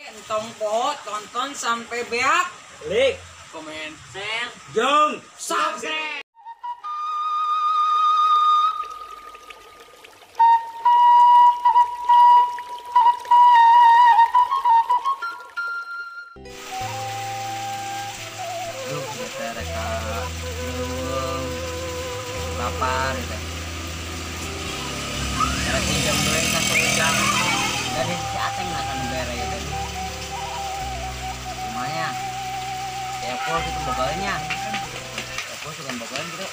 Entong po, tonton sampai beak. Klik, Komen, share, jeng, subscribe. Duh, kita reka belum lapar gitu. Reka jam 2 kasih ujang dari si Ateng akan bere ya tadi. Lumayan. Ya pol itu begalnya. Ya pol suka begalan gitu.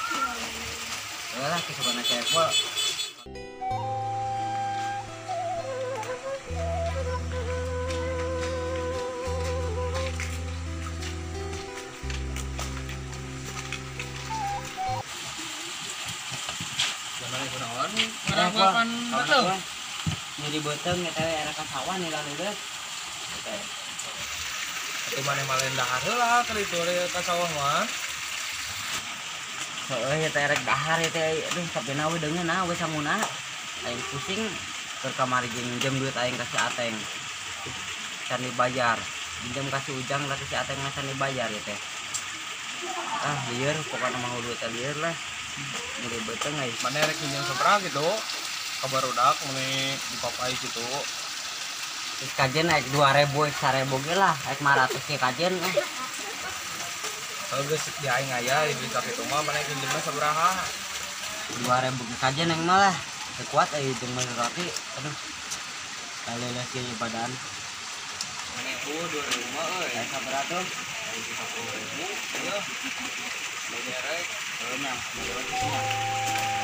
Yalah kesukaan si Apple. Orang makan betul. Jadi beteng ya teh era kasawan nih lalu deh. itu mana malen dahar lah kali itu ka sawah mah. Soalnya ya teh rek dahar ya teh aduh tapi nawe deungeun na we samuna. Aing pusing ke kamar jeung duit aing kasih Ateng. Can dibayar. Pinjam kasih ujang lah si Ateng can dibayar ya teh. Ah lieur pokoknya mah duit lieur lah. Jadi beteng euy. Mana rek pinjam sabaraha gitu. Kabarudak meni dipapai gitu. Terus kajen naik 2.000 1.000 ge lah, naik 500 ke kajen. Kalau geus di aing aya di kitu mah mana pinjemna sabaraha? 2.000 ke kajen yang malah kuat euy jeung roti. Aduh. Kaleles ge badan. Mana 2.000 mah euy. Aya sabaraha tuh? 10.000. Ieu. Bayar rek. Nah, rotisinya.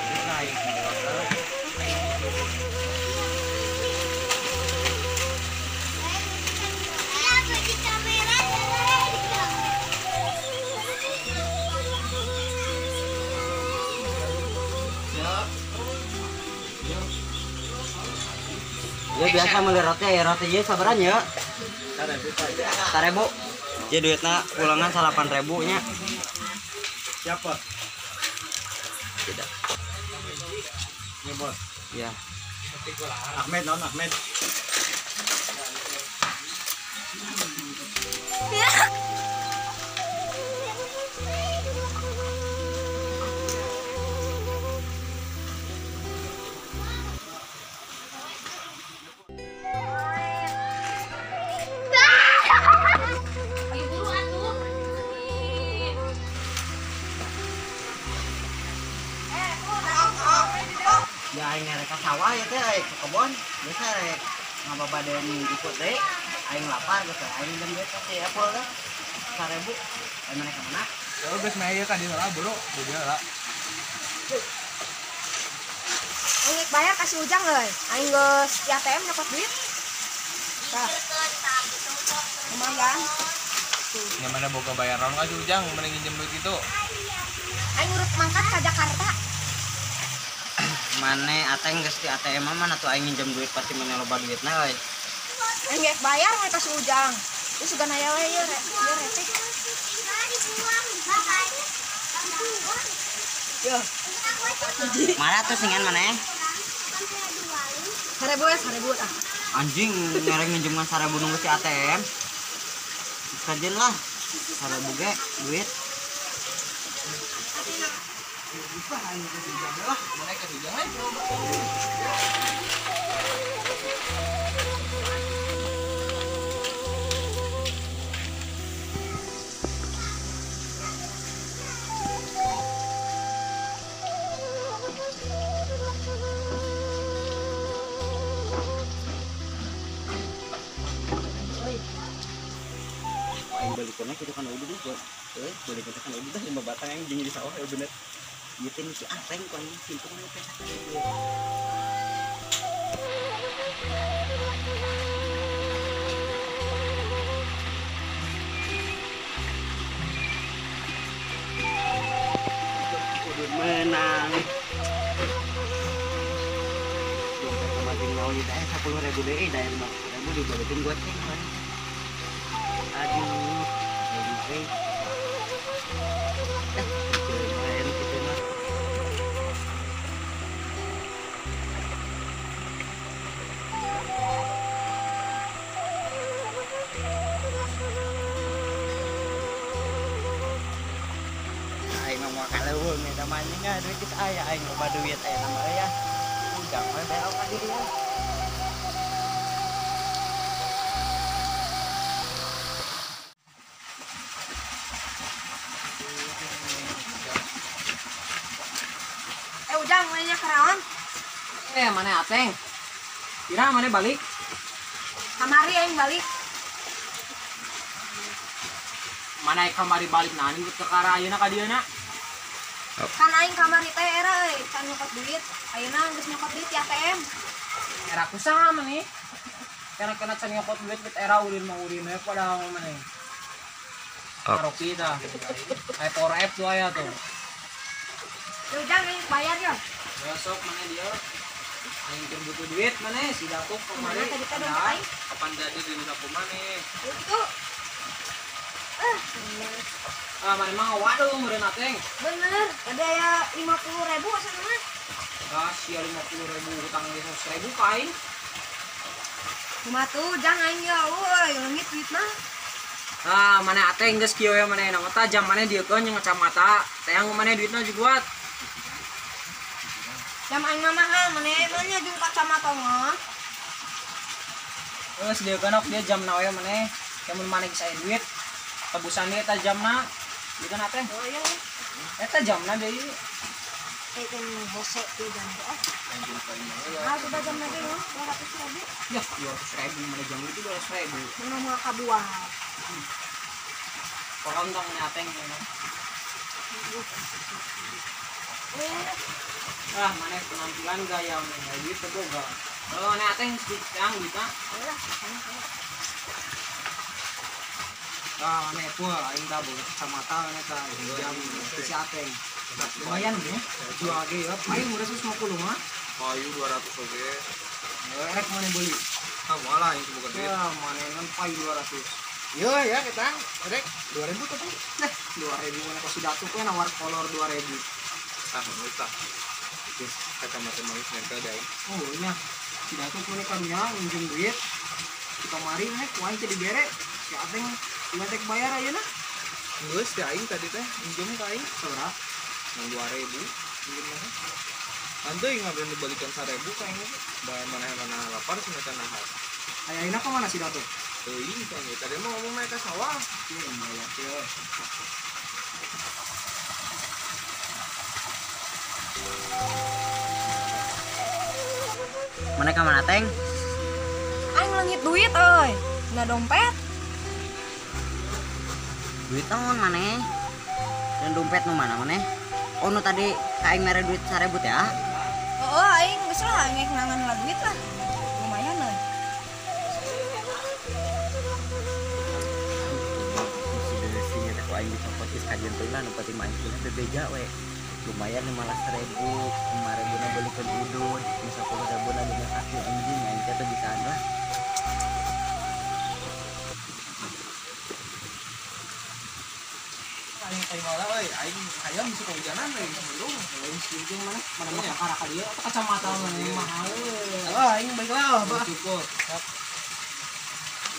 Terus naik ya biasa beli roti ya roti aja sabaran ya 1.000 ya duitnya pulangan 8.000 nya Siapa? tidak Ya bos. ya Ahmed non Ahmed. ya aing rek ka sawah ya teh ke kebon biasa rek ngababadeun ikut deh aing lapar gitu aing dem duit kasih Apple lah 1.000 aing mana kemana Kalau geus mah ieu kan di sana bro, beda lah. Aing bayar kasih ujang euy. Aing geus di ATM dapat duit. Tah. Lumayan. Yang mana boga bayaran ka ujang mana nginjem duit itu. Aing urut mangkat ke Jakarta. Mane Ateng geus di ATM mana tuh aing nginjem duit pasti mana loba duitna euy. Aing geus bayar we kasih ujang. Terus juga naya we ieu retik. Yo. Mana tuh singan mana ya? 1.000 ya 1.000 ah. Anjing ngereng nginjeman 1.000 nunggu si ATM. Kajen lah 1.000 ge duit. Balikannya kita kan udah buat balikannya kan udah 5 batang yang jadi di sawah ya bener gitu nih si Ateng kan simpulnya pesak gitu udah menang dompet sama tinggal di daerah 10.000 deh dari 50.000 dibalikin gue cek kan aduh jadi lumayan gitu mah kalau nih namanya nggak duit kita ayah aing loba duit nama ya ujang mah belok ka diri ya. Ujang mainnya karawan. Mana Ateng? Kira mana balik? Kamari aing balik. Mana kamari balik nani ke kara ayeuna ka dieu na? Kan aing kamari teh era euy, can nyokot duit. Ayeuna geus nyokot duit di ATM. Era kusaha nih? Karena kena can nyokot duit era ulin mah ulin we padahal mana? Karopi tah. Kayak Power App tuh aya tuh. Ujang aing bayar ya. Besok mana dia? Aing keur butuh duit mana si Datuk kemari. Mana tadi teh dompet aing? Kapan jadi di saku mana? Itu. Bener. Ah, mana mah waduh meureun Ateng. Bener. Ada ya 50.000 sana mah. Ah, sia 50.000 utang 100.000 ka aing. Cuma tuh Ujang aing ya euy, leungit duit mah. Ah, mana Ateng geus kieu ya mana nama tah jam mana dieu keun yang kacamata. Tayang mana duitna juga. Jam aing mah mahal maneh mah jeung kacamata mah. Geus dieu keun dia jam na we mana. Kemun mana geus aya duit. Tebusan dia eta jamna. Ieu kan Ateng. Oh iya. Eta jamna deui. Itu hose tuh jam teh. Ah, sudah jam lagi ya, 200.000. Ya, 200.000 mana jam itu 200.000. Mana mau kabuah. Pohon tong mana Ateng ya. Ah, mana penampilan gaya mana duit teh boga. Oh, mana Ateng yang duit mah. Ah, mana pua aing tah boga kacamata mana tah jam si Ateng. Lumayan ya, jual ge ya. Aing 250 mah. Payu 200 oge. Rek mana beli? Ah, malah yang bukan duit. Ya, mana kan payu 200. Iya ya kita. Rek 2000 tuh. Nah, 2.000 mana kasih Datuk we nawar kolor 2.000. Ah, kita. Terus kacamata manis nempel deh. Oh, nya. Si Datuk punya karunya minjem duit. Di kamari nek kuaing teh dibere. Si Ateng tinggal tek bayar ayeuna. Geus si aing tadi teh minjem ka aing Seberapa? nang 2.000 minjem mah. Ante ngabeun dibalikan 1.000 ka aing ge. Da mana lapar cenah can nahar. Ayeuna ka mana si Datuk? Teuing kan tadi mah ngomong naik ke sawah. Iya, bayar teh. Mana ka mana Teng? Aing leungit duit euy. Na dompet. Duit naon maneh? Dan dompet nu mana maneh? Oh nu tadi ka aing mere duit 1.000 teh ya? Oh, aing geus lah aing nangan lah duit lah. Lumayan euy. Sini teh ku aing dicopot geus kajian teulah nu penting mah aing bebeja we. Lumayan 15.000, 5.000 na beulekeun udud, 10.000 na beunang kaki anjing aing teh teu bisaan lah. Aing teh malah euy, aing hayang bisa kehujanan euy sebelum. Aing sinting mana? Mana mah kakara ka dieu atau kacamata mana mahal. Ah, aing baiklah, Bah. Cukup.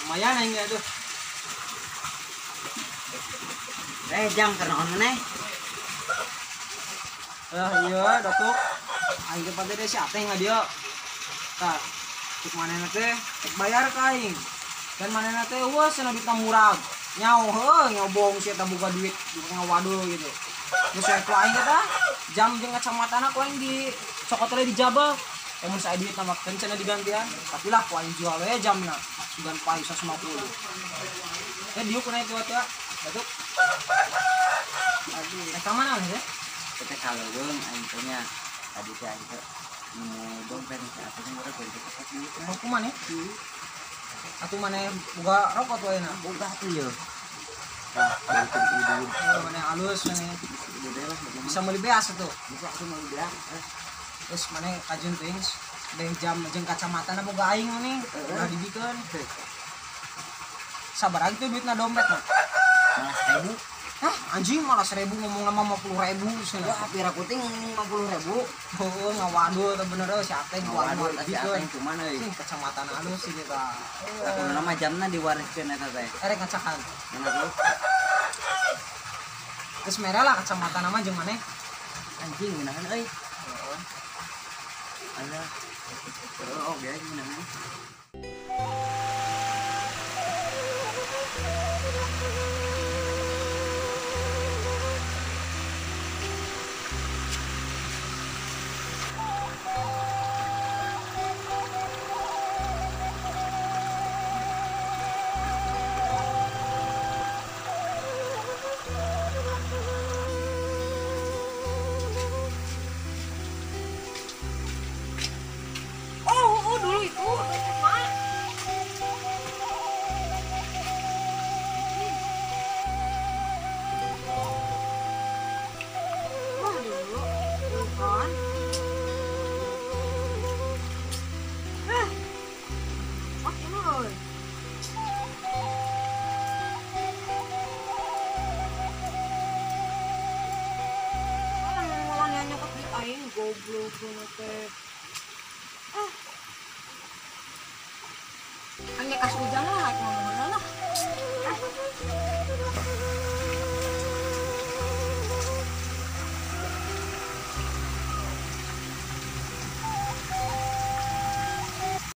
Lumayan aing ya tuh. Jang kana on maneh? Iya, Datuk. Aing teh pada deh si Ateng nga dia. Tah, cek manehna teh cek bayar ka aing. Dan manehna teh wah cenah duitna murag. Nyao heuh, nyobong si eta boga duit ngawaduh gitu. Terus saya ku aing eta jam jeung kacamatana ku aing di cokot teh dijabal. Mun saya duit mah keun cenah digantian. Tapi lah ku aing jual we jamna. Sugan payu 150. Dieu ku naik tuh Datuk. Aduh, eta mana ya? Kita kaleuweung aing teh nya. Tadi teh aing teh nemu dompet teh atuh murah beun teh cepat duit. Mau ku mana? Atuh mana boga rokok tuh enak. Boga tuh ye. Tah, beulekeun udud. Oh, mana halus mana Gede lah bagaimana? bisa meuli beas tuh. Bisa atuh mau dia. Terus mana kajun teuing deh jam jeung kacamata na boga aing nih. Udah dibikeun. Sabar aja tuh duitna dompet mah. Malah 1.000. Hah, anjing malah 1.000 ngomong sama 50.000 cenah. Wah, pira kuting 50.000. Oh, ngawaduh teh bener euy si Ateng ku aing Waduh, si dibikeun. Ateng cuman euy. Anjing kacamata na halus ini tah. Sakumaha mah jamna diwariskeun eta teh. Erek ngacakan. Enak lu. Terus merah lah kacamata nama jeung maneh. Anjing geunahan euy. Ada. Oh, oke geunahan. Oh, dulu itu mah. Wah, dulu kan. Oke, euy. Mulanya nyokot di aing goblok banget teh. Angge kas hujan